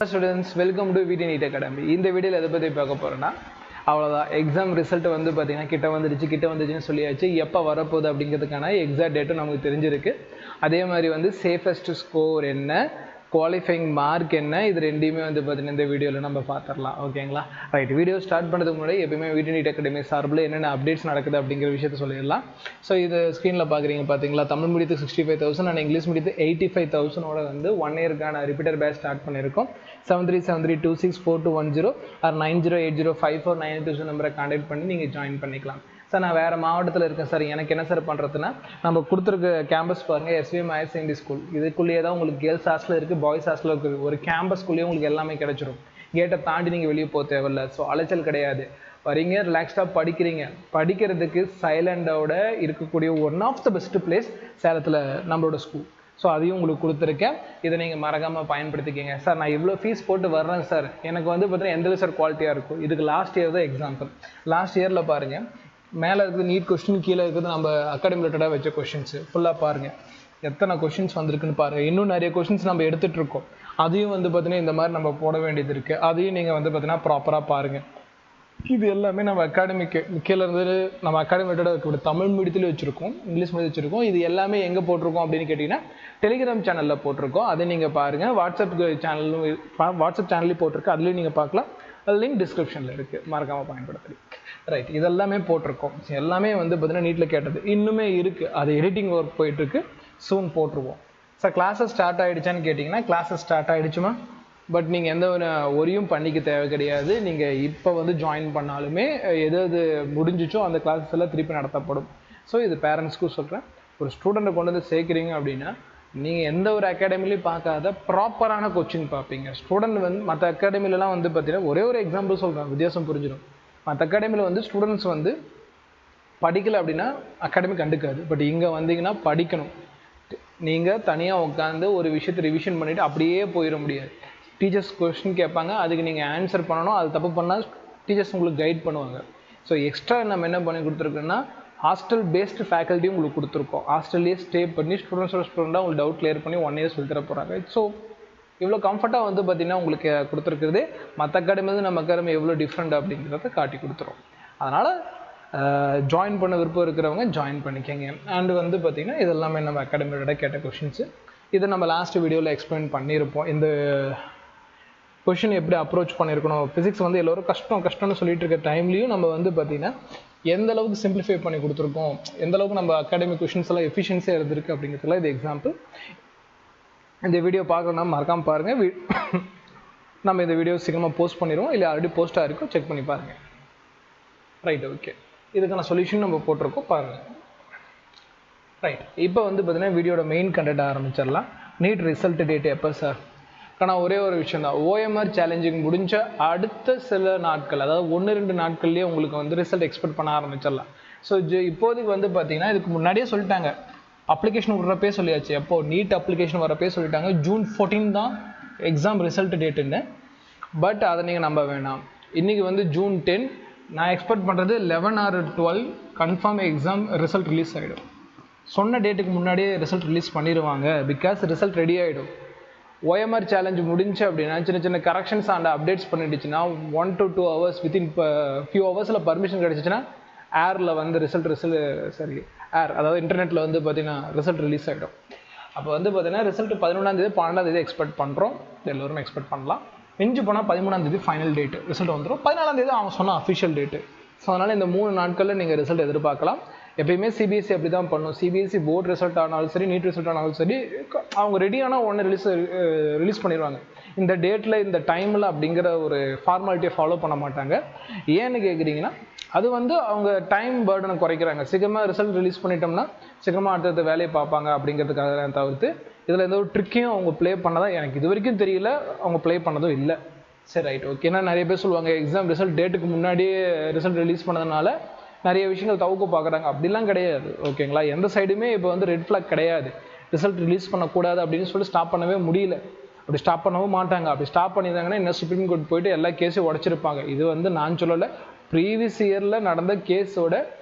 students, welcome to VT NEET Academy. இந்த வீடியோல எதை பத்தி பார்க்க போறோம்னா அவ்வளவுதான் எக்ஸாம் ரிசல்ட் வந்து பாத்தீங்கன்னா கிட்ட வந்துருச்சுன்னு சொல்லியாச்சு. எப்ப வரப்போகுது அப்படிங்கிறதுக்கான எக்ஸாக்ட் டேட்டும் நமக்கு தெரிஞ்சிருக்கு. அதே மாதிரி வந்து சேஃபஸ்ட் ஸ்கோர் என்ன, குவாலிஃபைங் மார்க் என்ன, இது ரெண்டையுமே வந்து பார்த்தீங்கன்னா இந்த வீடியோவில் நம்ம பார்த்துடலாம். ஓகேங்களா? ரைட், வீடியோ ஸ்டார்ட் பண்ணுறதுக்கு முன்னாடி எப்பயுமே VT NEET Academy சார்பில் என்னென்ன அப்டேட்ஸ் நடக்குது அப்படிங்கிற விஷயத்த சொல்லிடலாம். ஸோ இது ஸ்க்ரீனில் பார்க்குறீங்க பார்த்தீங்களா, தமிழ் மீடியத்துக்கு 65,000 அண்ட் இங்கிலீஷ் மீடியத்துக்கு 85,000 வந்து 1 இயருக்கான ரிப்பீட்டர் பேட்ச் ஸ்டார்ட் பண்ணியிருக்கோம். 7373264210 ஆர் 90805492 நம்பரை கான்டாக்ட் பண்ணி நீங்கள் ஜாயின் பண்ணிக்கலாம். சார் நான் வேறு மாவட்டத்தில் இருக்கேன் சார், எனக்கு என்ன சார் பண்ணுறதுன்னா, நம்ம கொடுத்துருக்க கேம்பஸ் பாருங்கள், SVM ஹையர் செகண்டரி ஸ்கூல். இதுக்குள்ளேயே தான் உங்களுக்கு கேர்ள்ஸ் ஹாஸ்டல் இருக்குது, பாய்ஸ் ஹாஸ்டல் இருக்குது. ஒரு கேம்பஸ்குள்ளேயே உங்களுக்கு எல்லாமே கிடைச்சிரும். கேட்டை தாண்டி நீங்கள் வெளியே போக தேவையில்ல. ஸோ அலைச்சல் கிடையாது. வரீங்க, ரிலாக்ஸ்டாக படிக்கிறீங்க. படிக்கிறதுக்கு சைலண்டோட இருக்கக்கூடிய one of the best place சேலத்தில் நம்மளோட ஸ்கூல். ஸோ அதையும் உங்களுக்கு கொடுத்துருக்கேன். இதை நீங்கள் மறக்காமல் பயன்படுத்திக்கங்க. சார் நான் இவ்வளோ ஃபீஸ் போட்டு வர்றேன் சார், எனக்கு வந்து பார்த்தீங்கன்னா எந்த சார் குவாலிட்டியாக இருக்கும். இதுக்கு லாஸ்ட் இயர் தான் எக்ஸாம்பிள். லாஸ்ட் இயரில் பாருங்கள், மேலே இருக்குது நீட் கொஸ்டின், கீழே இருக்குது நம்ம அகாடமி ரிலேட்டடாக வச்ச கொஷின்ஸு. ஃபுல்லாக பாருங்கள் எத்தனை கொஷின்ஸ் வந்திருக்குன்னு பாருங்கள். இன்னும் நிறைய கொஷின்ஸ் நம்ம எடுத்துகிட்டு இருக்கோம். அதையும் வந்து பார்த்தீங்கன்னா இந்த மாதிரி நம்ம போட வேண்டியது இருக்குது. அதையும் நீங்கள் வந்து பார்த்தீங்கன்னா ப்ராப்பராக பாருங்கள். இது எல்லாமே நம்ம அகாடமிக்கு கீழே இருந்து நம்ம அகாடமி ரிலேட்டடாக இருக்கக்கூடிய தமிழ் மீடியத்துலேயும் வச்சுருக்கோம், இங்கிலீஷ் மீடியம் வச்சுருக்கோம். இது எல்லாமே எங்கே போட்டிருக்கோம் அப்படின்னு கேட்டிங்கன்னா டெலிகிராம் சேனலில் போட்டிருக்கோம். அதை நீங்கள் பாருங்கள். வாட்ஸ்அப் சேனல்லையும் போட்டிருக்கு, அதுலேயும் நீங்கள் பார்க்கலாம். அது லிங்க் டிஸ்கிரிப்ஷனில் இருக்குது, மறக்காமல் பயன்படுத்துறீங்க. ரைட், இதெல்லாமே போட்டிருக்கோம். எல்லாமே வந்து பார்த்தீங்கன்னா நீட்டில் கேட்டது இன்னுமே இருக்குது. அது எடிட்டிங் ஒர்க் போயிட்டுருக்கு, சூன் போட்டுருவோம். சார் கிளாஸஸ் ஸ்டார்ட் ஆகிடுச்சான்னு கேட்டிங்கன்னா கிளாஸஸ் ஸ்டார்ட் ஆகிடுச்சுமா. பட் நீங்கள் எந்த ஒரு ஒரியும் பண்ணிக்க தேவை கிடையாது. நீங்கள் இப்போ வந்து ஜாயின் பண்ணாலுமே எது முடிஞ்சிச்சோ அந்த கிளாஸஸ் எல்லாம் திருப்பி நடத்தப்படும். ஸோ இது பேரண்ட்ஸ்க்கும் சொல்கிறேன். ஒரு ஸ்டூடெண்ட்டை கொண்டு வந்து சேர்க்குறீங்க அப்படின்னா நீங்கள் எந்த ஒரு அகாடமிலையும் பார்க்காத ப்ராப்பரான கோச்சிங் பார்ப்பீங்க. ஸ்டூடெண்ட் வந்து மற்ற அகாடமிலலாம் வந்து பார்த்தீங்கன்னா ஒரே ஒரு எக்ஸாம்பிள் சொல்கிறேன், வித்தியாசம் புரிஞ்சிடும். மற்ற அகாடமியில் வந்து ஸ்டூடெண்ட்ஸ் வந்து படிக்கலை அப்படின்னா அகாடமி கண்டுக்காது. பட் இங்கே வந்தீங்கன்னா படிக்கணும். நீங்கள் தனியாக உட்காந்து ஒரு விஷயத்தை ரிவிஷன் பண்ணிவிட்டு அப்படியே போயிட முடியாது. டீச்சர்ஸ் கொஸ்டின் கேட்பாங்க, அதுக்கு நீங்கள் ஆன்சர் பண்ணணும். அது தப்பு பண்ணால் டீச்சர்ஸ் உங்களுக்கு கைட் பண்ணுவாங்க. ஸோ எக்ஸ்ட்ரா நம்ம என்ன பண்ணி கொடுத்துருக்கோன்னா ஹாஸ்டல் பேஸ்டு ஃபேக்கல்ட்டியும் உங்களுக்கு கொடுத்துருக்கோம். ஹாஸ்டல்லேயே ஸ்டே பண்ணி ஸ்டூடெண்ட்டாக உங்களுக்கு டவுட் கிளியர் பண்ணி 1 இயர் சொல்லி தர போகிறாங்க. ஸோ இவ்வளோ கம்ஃபர்ட்டாக வந்து பார்த்திங்கன்னா உங்களுக்கு கொடுத்துருக்குறது மற்ற அகாடமி வந்து நம்ம அகாடமி எவ்வளோ டிஃப்ரெண்ட் அப்படிங்கிறத காட்டி கொடுத்துரும். அதனால் ஜாயின் பண்ண விருப்பம் இருக்கிறவங்க ஜாயின் பண்ணிக்கங்க. அண்டு வந்து பார்த்திங்கன்னா இது எல்லாமே நம்ம அகாடமியோட கேட்ட கொஷின்ஸு. இதை நம்ம லாஸ்ட் வீடியோவில் எக்ஸ்பிளைன் பண்ணியிருப்போம். இந்த கொஷின் எப்படி அப்ரோச் பண்ணியிருக்கணும். ஃபிசிக்ஸ் வந்து எல்லோரும் கஷ்டம்னு சொல்லிட்டு இருக்க டைம்லேயும் நம்ம வந்து பார்த்திங்கன்னா எந்த அளவுக்கு சிம்பிளிஃபை பண்ணி கொடுத்துருக்கோம், எந்த அளவுக்கு நம்ம அகாடமிக் கொஷின்ஸ் எல்லாம் எஃபிஷியன்ஸியாக இருந்திருக்கு அப்படிங்கிறதுல இது எக்ஸாம்பிள். இந்த வீடியோ பார்க்கணும்னா மறக்காமல் பாருங்கள். நம்ம இந்த வீடியோ சீக்கிரமாக போஸ்ட் பண்ணிடுவோம், இல்லை ஆல்ரெடி போஸ்ட்டாக இருக்கும், செக் பண்ணி பாருங்கள். Right, okay. இதுக்கான சொல்யூஷன் நம்ம போட்டிருக்கோம், பாருங்கள். ரைட், இப்போ வந்து பார்த்தீங்கன்னா வீடியோட மெயின் கண்டென்ட் ஆரம்பிச்சிடலாம். நீட் ரிசல்ட் டேட் எப்போ சார்? ஆனால் ஒரே ஒரு விஷயம் தான், OMR சேலஞ்சிங் முடிஞ்ச அடுத்த சில நாட்கள், அதாவது 1-2 நாட்கள்லேயே உங்களுக்கு வந்து ரிசல்ட் எக்ஸ்பெக்ட் பண்ண ஆரம்பிச்சிடலாம். ஸோ இப்போதைக்கு வந்து பார்த்தீங்கன்னா இதுக்கு முன்னாடியே சொல்லிட்டாங்க, அப்ளிகேஷன் விட்றப்பே சொல்லியாச்சு. எப்போது நீட் அப்ளிகேஷன் வரப்பே சொல்லிட்டாங்க June 14 தான் எக்ஸாம் ரிசல்ட் டேட்டுன்னு. பட் அதை நீங்கள் நம்ப வேணாம். இன்றைக்கி வந்து June 10. நான் எக்ஸ்பெக்ட் பண்ணுறது 11 or 12 confirm exam result release ஆகிடும். சொன்ன டேட்டுக்கு முன்னாடியே ரிசல்ட் ரிலீஸ் பண்ணிடுவாங்க. பிகாஸ் ரிசல்ட் ரெடி ஆகிடும். OMR சேலஞ்ச் முடிஞ்சு அப்படின்னா சின்ன கரெக்ஷன்ஸ் அண்ட் அப்டேட்ஸ் பண்ணிடுச்சுன்னா 1 to 2 hours வித்தின் ஃபியூ ஹவர்ஸில் பர்மிஷன் கிடச்சிச்சின்னா ஏரில் வந்து அதாவது இன்டர்நெட்டில் வந்து பார்த்தீங்கன்னா ரிசல்ட் ரிலீஸ் ஆகிடும். அப்போ வந்து பார்த்தீங்கன்னா ரிசல்ட் 11ஆம் தேதி 12ஆம் தேதி எக்ஸ்பெக்ட் பண்ணுறோம். எல்லோரும் எக்ஸ்பெக்ட் பண்ணலாம். மிஞ்சி போனால் 13ஆம் தேதி ஃபைனல் டேட்டு ரிசல்ட் வந்துடும். 14ஆம் தேதி அவங்க சொன்ன அஃபிஷியல் டேட்டு. ஸோ அதனால் இந்த 3 நாட்களில் நீங்கள் ரிசல்ட் எதிர்பார்க்கலாம். எப்பயுமே CBSE அப்படி தான் பண்ணும். CBSE போர்டு ரிசல்ட் ஆனாலும் சரி, நீட் ரிசல்ட் ஆனாலும் சரி, அவங்க ரெடியான ஒன்று ரிலீஸ் பண்ணிடுவாங்க. இந்த டேட்டில் இந்த டைமில் அப்படிங்கிற ஒரு ஃபார்மாலிட்டியை ஃபாலோ பண்ண மாட்டாங்க. ஏன்னு கேட்குறீங்கன்னா அது வந்து அவங்க டைம் பேர்டனை குறைக்கிறாங்க. சீக்கிரமாக ரிசல்ட் ரிலீஸ் பண்ணிட்டோம்னா சீக்கிரமாக அடுத்த வேலையை பார்ப்பாங்க அப்படிங்கிறதுக்காக தவிர்த்து இதில் எந்த ஒரு ட்ரிக்கையும் அவங்க ப்ளே பண்ணதான் எனக்கு இது வரைக்கும் தெரியல, அவங்க ப்ளே பண்ணதும் இல்லை. சரி, ரைட், ஓகே. ஏன்னா நிறைய பேர் சொல்லுவாங்க எக்ஸாம் ரிசல்ட் டேட்டுக்கு முன்னாடியே ரிசல்ட் ரிலீஸ் பண்ணதுனால நிறைய விஷயங்கள் தவுக்க பார்க்குறாங்க. அப்படிலாம் கிடையாது. ஓகேங்களா? எந்த சைடுமே இப்போ வந்து ரெட் ஃப்ளாக் கிடையாது. ரிசல்ட் ரிலீஸ் பண்ணக்கூடாது அப்படின்னு சொல்லி ஸ்டாப் பண்ணவே முடியல. அப்படி ஸ்டாப் பண்ணவும் மாட்டாங்க. அப்படி ஸ்டாப் பண்ணியிருந்தாங்கன்னா இன்னும் சுப்ரீம் கோர்ட் போயிட்டு எல்லா கேஸையும் உடச்சிருப்பாங்க. இது வந்து நான் சொல்லலை, ப்ரீவியஸ் இயரில் நடந்த கேஸோட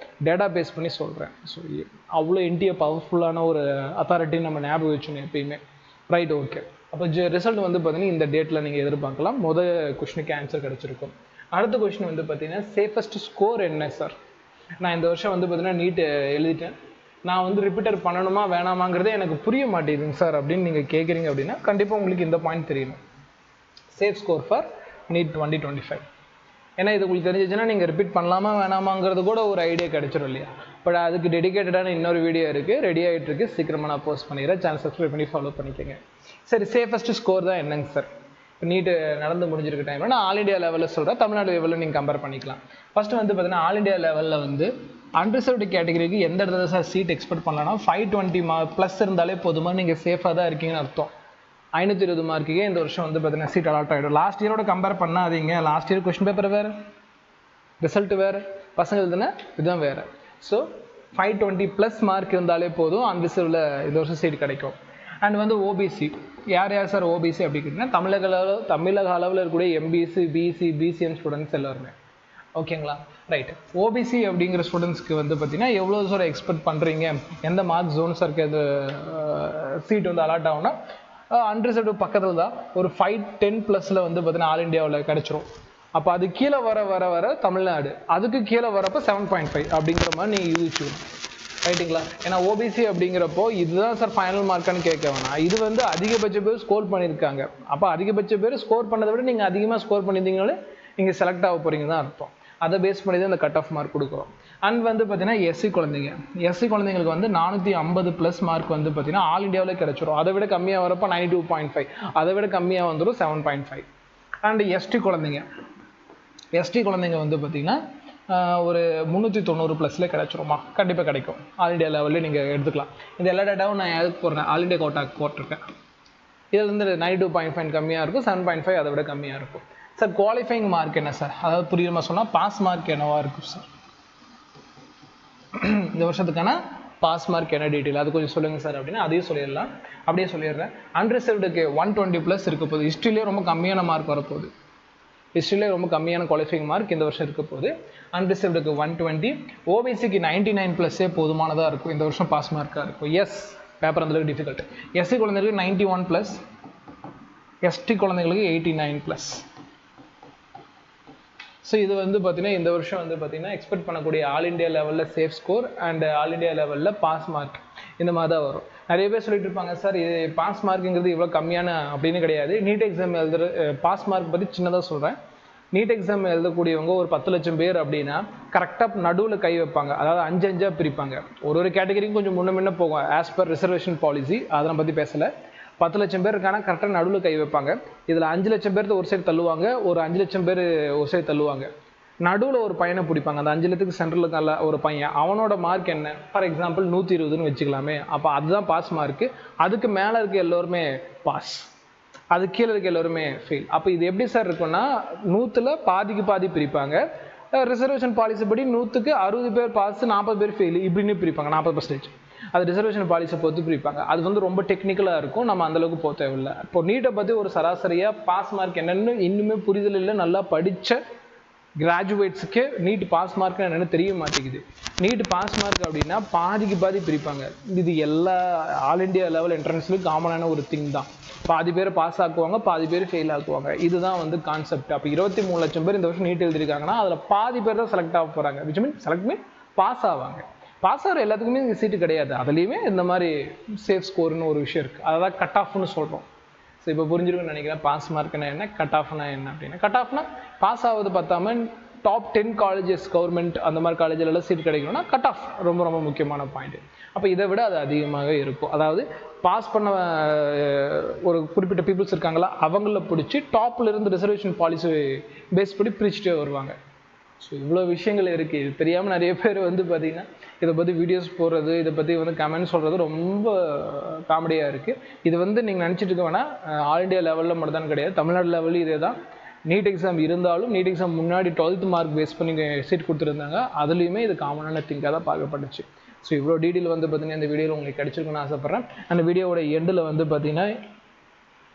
டேட்டா பேஸ் பண்ணி சொல்கிறேன். ஸோ அவ்வளோ பவர்ஃபுல்லான ஒரு அத்தாரிட்டி நம்ம ஞாபகம் வச்சுக்கணும் எப்பயுமே. Right, okay. அப்போ ரிசல்ட் வந்து பார்த்தீங்கன்னா இந்த டேட்டில் நீங்கள் எதிர்பார்க்கலாம். முதல் கொஷனுக்கு ஆன்சர் கிடச்சிருக்கும். அடுத்த கொஷின் வந்து பார்த்தீங்கன்னா சேஃபஸ்ட் ஸ்கோர் என்ன சார்? நான் இந்த வருஷம் வந்து பார்த்தீங்கன்னா நீட் எழுதிட்டேன், நான் வந்து ரிப்பீட்டர் பண்ணணுமா வேணாமாங்கிறதே எனக்கு புரிய மாட்டேங்குதுங்க சார் அப்படின்னு நீங்கள் கேட்குறீங்க அப்படின்னா கண்டிப்பாக உங்களுக்கு இந்த பாயிண்ட் தெரியணும். Safe score for NEET 2025. ஏன்னா இது உங்களுக்கு தெரிஞ்சிச்சுன்னா நீங்கள் ரிப்பீட் பண்ணலாமா வேணாமாங்கிறது கூட ஒரு ஐடியா கிடைச்சிடும் இல்லையா? பட் அதுக்கு டெடிகேட்டடான இன்னொரு வீடியோ இருக்குது, ரெடி ஆகிட்டு இருக்கு, சீக்கிரமாக நான் போஸ்ட் பண்ணிடுறேன். சேனல் சப்ஸ்கிரைப் பண்ணி ஃபாலோ பண்ணிக்கோங்க. சரி, சேஃபஸ்ட் ஸ்கோர் தான் என்னங்க சார்? இப்போ நீட்டு நடந்து முடிஞ்சிருக்க டைமில் நான் ஆல் இண்டியா லெவலில் சொல்கிறேன், தமிழ்நாடு லெவலில் நீங்கள் கம்பேர் பண்ணிக்கலாம். ஃபஸ்ட்டு வந்து பார்த்தீங்கன்னா ஆல் இண்டியா லெவலில் வந்து அன்ரிசர்வ்டு கேட்டகரிக்கு எந்த இடத்துல சார் சீட் எக்ஸ்பெக்ட் பண்ணலாம்னா 520 ப்ளஸ் இருந்தாலே போதுமா, நீங்கள் சேஃபாக தான் இருக்கீங்கன்னு அர்த்தம். 520 மார்க்குக்கே இந்த வருஷம் வந்து பார்த்தீங்கன்னா சீட் அலாட் ஆகிடும். லாஸ்ட் இயரோட கம்பேர் பண்ணாதீங்க. லாஸ்ட் இயர் கொஸ்டின் பேப்பர் வேறு, ரிசல்ட் வேறு, பசங்க எழுதுன இதுதான் வேறு. ஸோ 520 ப்ளஸ் மார்க் இருந்தாலே போதும் அன்ரிசர்வ்டில் இந்த வருஷம் சீட் கிடைக்கும். அண்ட் வந்து ஓபிசி, யார் யார் சார் ஓபிசி அப்படி கேட்டிங்கன்னா தமிழக அளவில் இருக்கக்கூடிய எம்பிசி, பிசி, பிசிஎம் ஸ்டூடெண்ட்ஸ் எல்லாருமே. ஓகேங்களா? ரைட். ஓபிசி அப்படிங்கிற ஸ்டூடெண்ட்ஸ்க்கு வந்து பார்த்தீங்கன்னா எவ்வளோ சார் எக்ஸ்பெக்ட் பண்ணுறீங்க, எந்த மார்க் ஜோன் சாருக்கு அது சீட் வந்து அலாட் ஆகும்னா அன்ரிசர்வ்டு பக்கத்தில் தான் ஒரு 510 ப்ளஸில் வந்து பார்த்தீங்கன்னா ஆல் இண்டியாவில் கிடச்சிரும். அப்போ அது கீழே வர வர வர தமிழ்நாடு, அதுக்கு கீழே வரப்போ 7.5 அப்படிங்கிற மாதிரி நீங்கள் யூகிச்சுக்கணும். ரைட்டுங்களா? ஏன்னா ஓபிசி அப்படிங்கிறப்போ இதுதான் சார் ஃபைனல் மார்க்கானு கேட்க வேணாம். இது வந்து அதிகபட்ச பேர் ஸ்கோர் பண்ணியிருக்காங்க. அப்போ அதிகபட்ச பேர் ஸ்கோர் பண்ணதை விட நீங்கள் அதிகமாக ஸ்கோர் பண்ணியிருந்தீங்களே நீங்கள் செலக்ட் ஆக போகிறீங்க தான் அர்த்தம். அதை பேஸ் பண்ணி தான் இந்த கட் ஆஃப் மார்க் கொடுக்குறோம். அண்ட் வந்து பார்த்தீங்கன்னா எஸ்சி குழந்தைங்களுக்கு வந்து 450 ப்ளஸ் மார்க் வந்து பார்த்தீங்கன்னா ஆல் இண்டியாவிலே கிடச்சிரும். அதை விட கம்மியாக வரப்போ 92.5, அதை விட கம்மியாக வந்துடும் 7.5. அண்ட் எஸ்டி குழந்தைங்க வந்து பார்த்தீங்கன்னா ஒரு 390 ப்ளஸில் கிடச்சிருமா, கண்டிப்பாக கிடைக்கும். ஆல் இண்டியா லெவலில் நீங்கள் எடுத்துக்கலாம். இந்த எல்லா டேட்டாவும் நான் எதுக்கு போடுறேன், ஆல் இண்டியா கோட்டாக்கு போட்டிருக்கேன். இதில் வந்து 92.5 கம்மியாக இருக்கும், 7.5 அதை விட கம்மியாக இருக்கும். சார் குவாலிஃபைங் மார்க் என்ன சார்? அதாவது புரியுமா சொன்னால் பாஸ் மார்க் என்னவா இருக்கும் சார்? இந்த வருஷத்துக்கான பாஸ் மார்க் என்ன டீட்டெயில் அது கொஞ்சம் சொல்லுங்கள் சார் அப்படின்னா அதையும் சொல்லிடலாம். அப்படியே சொல்லிடுறேன். அன்ரிசர்வ்டுக்கு 120 ப்ளஸ் இருக்க போகுது. ஹிஸ்ட்ரியிலே ரொம்ப கம்மியான மார்க் வரப்போகுது. ஹிஸ்ட்ரியிலே ரொம்ப கம்மியான குவாலிஃபைங் மார்க் இந்த வருஷம் இருக்க போகுது. அன்ரிசர்வ்டுக்கு 120, ஓபிசிக்கு 99 ப்ளஸ்ஸே போதுமானதாக இருக்கும். இந்த வருஷம் பாஸ் மார்க்காக இருக்கும். எஸ் பேப்பர் அந்தளவுக்கு டிஃபிகல்ட். எஸ்சி குழந்தைங்களுக்கு 91 ப்ளஸ், எஸ்டி குழந்தைங்களுக்கு 89 ப்ளஸ். ஸோ இது வந்து பார்த்தீங்கன்னா இந்த வருஷம் வந்து பார்த்தீங்கன்னா எக்ஸ்பெக்ட் பண்ணக்கூடிய ஆல் இண்டியா லெவலில் safe score and all India லெவலில் பாஸ் மார்க் இந்த மாதிரி தான் வரும். நிறைய பேர் சொல்லிட்டு இருப்பாங்க சார் இது பாஸ் மார்க்குங்கிறது இவ்வளோ கம்மியான அப்படின்னு கிடையாது. நீட் எக்ஸாம் எழுதுகிற பாஸ் மார்க் பற்றி சின்னதாக சொல்கிறேன். நீட் எக்ஸாம் எழுதக்கூடியவங்க ஒரு 10 லட்சம் பேர் அப்படின்னா கரெக்டாக நடுவில் கை வைப்பாங்க. அதாவது 5 பிரிப்பாங்க. ஒரு கேட்டகரிக்கும் கொஞ்சம் முன்ன போகும் ஆஸ் பர் ரிசர்வேஷன் பாலிசி, அதெல்லாம் பற்றி பேசலை. 10 லட்சம் பேர் இருக்கானா கரெக்டாக நடுவில் கை வைப்பாங்க. இதில் 5 லட்சம் பேர் ஒரு சைடு தள்ளுவாங்க, ஒரு 5 லட்சம் பேர் ஒரு சைடு தள்ளுவாங்க. நடுவில் ஒரு பையனை பிடிப்பாங்க. அந்த 5 லட்சத்துக்கு சென்ட்ரலுக்கு அல்ல ஒரு பையன், அவனோட மார்க் என்ன, ஃபார் எக்ஸாம்பிள் 120ன்னு வச்சுக்கலாமே. அப்போ அதுதான் பாஸ் மார்க்கு. அதுக்கு மேலே இருக்க எல்லோருமே பாஸ், அது கீழே இருக்க எல்லோருமே ஃபெயில். அப்போ இது எப்படி சார் இருக்குன்னா 100ல் பாதிக்கு பாதி பிரிப்பாங்க. ரிசர்வேஷன் பாலிசி படி 100க்கு 60 பேர் பாஸ், 40 பேர் ஃபெயில் இப்படின்னு பிரிப்பாங்க. 40%. அது ரிசர்வேஷன் பாலிசியை பொறுத்து பிரிப்பாங்க. அது வந்து ரொம்ப டெக்னிக்கலாக இருக்கும், நம்ம அந்தளவுக்கு போக தேவையில்லை. இப்போ நீட்டை பற்றி ஒரு சராசரியாக பாஸ் மார்க் என்னென்னு இன்னுமே புரிதல் இல்லை. நல்லா படித்த கிராஜுவேட்ஸுக்கு நீட் பாஸ் மார்க் என்னென்னு தெரிய மாட்டேங்குது. நீட் பாஸ் மார்க் அப்படின்னா பாதிக்கு பாதி பிரிப்பாங்க. இது எல்லா ஆல் இண்டியா லெவல் என்ட்ரன்ஸ்லையும் காமனான ஒரு திங் தான். பாதி பேர் பாஸ் ஆக்குவாங்க, பாதி பேர் ஃபெயில் ஆக்குவாங்க. இதுதான் வந்து கான்செப்ட். அப்போ 23 லட்சம் பேர் இந்த வருஷம் நீட் எழுதிருக்காங்கன்னா அதில் பாதி பேர் தான் செலக்ட் ஆக போகிறாங்க. Which mean select mean pass ஆவாங்க. பாஸ் ஆகிற எல்லாத்துக்குமே சீட்டு கிடையாது. அதுலேயுமே இந்த மாதிரி சேஃப் ஸ்கோர்னு ஒரு விஷயம் இருக்குது. அதை தான் கட் ஆஃப்னு சொல்கிறோம். ஸோ இப்போ புரிஞ்சிருக்குன்னு நினைக்கிறேன். பாஸ் மார்க்னா என்ன, கட் ஆஃப்னா என்ன அப்படின்னா, கட் ஆஃப்னா பாஸ் ஆகுது பார்த்தாம டாப் 10 காலேஜஸ் கவர்மெண்ட் அந்த மாதிரி காலேஜிலலாம் சீட் கிடைக்கணும்னா கட் ஆஃப் ரொம்ப ரொம்ப முக்கியமான பாயிண்ட். அப்போ இதை விட அது அதிகமாக இருக்கும். அதாவது பாஸ் பண்ண ஒரு குறிப்பிட்ட பீப்புள்ஸ் இருக்காங்களா அவங்கள பிடிச்சி டாப்பில் இருந்து ரிசர்வேஷன் பாலிசி பேஸ் பண்ணி பிரிச்சுட்டே வருவாங்க. ஸோ இவ்வளோ விஷயங்கள் இருக்குது. இது தெரியாமல் நிறைய பேர் வந்து பார்த்திங்கன்னா இதை பற்றி வீடியோஸ் போடுறது, இதை பற்றி வந்து கமெண்ட் சொல்கிறது ரொம்ப காமெடியாக இருக்குது. இது வந்து நீங்கள் நினச்சிட்டு இருக்க வேணால் ஆல் இண்டியா லெவலில் மட்டும் தான் கிடையாது, தமிழ்நாடு லெவலில் இதே தான். நீட் எக்ஸாம் இருந்தாலும் நீட் எக்ஸாம் முன்னாடி 12th மார்க் பேஸ் பண்ணி சீட் கொடுத்துருந்தாங்க. அதுலேயுமே இது காமனான திங்காக தான் பார்க்கப்பட்டுச்சு. ஸோ இவ்வளோ டீட்டெயில் வந்து பார்த்திங்கன்னா இந்த வீடியோவில் உங்களுக்கு கிடச்சிருக்குன்னு ஆசைப்பட்றேன். அந்த வீடியோவோட எண்டில் வந்து பார்த்திங்கன்னா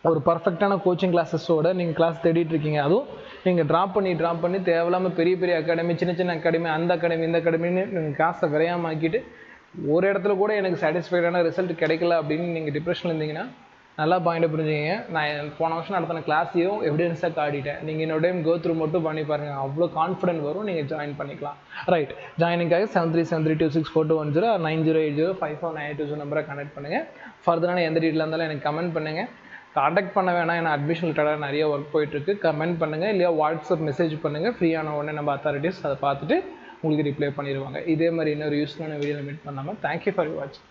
ஒரு பர்ஃபெக்டான கோச்சிங் கிளாஸஸோட நீங்கள் கிளாஸ் தேடிட்டு இருக்கீங்க. அதுவும் நீங்கள் ட்ராப் பண்ணி தேவையில்லாமல் பெரிய அகாடமி, சின்ன அகாடமி, அந்த அகாடமி இந்த அகாடமின்னு நீங்கள் காசை விரையாமாக்கிட்டு ஒரு இடத்துல கூட எனக்கு சாட்டிஸ்ஃபைடான ரிசல்ட் கிடைக்கல அப்படின்னு நீங்கள் டிப்ரெஷனில் இருந்தீங்கன்னா நல்லா பாயிண்ட் புரிஞ்சுங்க. நான் போன வருஷம் நடத்தின கிளாஸையும் எவிடன்ஸாக காட்டிட்டேன். நீங்கள் இன்னொரு டைம் கோ த்ரூ மட்டும் பண்ணி பாருங்கள், அவ்வளோ கான்ஃபிடென்ட் வரும், நீங்கள் ஜாயின் பண்ணிக்கலாம். ரைட், ஜாயினிங்காக 7373264210 9080549820 நம்பரை கனெக்ட் பண்ணுங்கள். ஃபர்தரான எந்த டீட்டெயிலாக இருந்தாலும் எனக்கு கமெண்ட் பண்ணுங்கள். காண்டாக்ட் பண்ண வேணாம், ஏன்னா அட்மிஷன் ரிலேட்டடாக நிறைய ஒர்க் போயிட்டுருக்கு. கமெண்ட் பண்ணுங்கள், இல்லையா வாட்ஸ்அப் மெசேஜ் பண்ணுங்கள். ஃப்ரீயான உடனே நம்ம அத்தாரிட்டிஸ் அதை பார்த்துட்டு உங்களுக்கு ரிப்ளை பண்ணிடுவாங்க. இதே மாதிரி இன்னொரு யூஸ்ஃபுல்லான வீடியோவில் மீட் பண்ணாமல். தேங்க்யூ ஃபார் வாட்சிங்.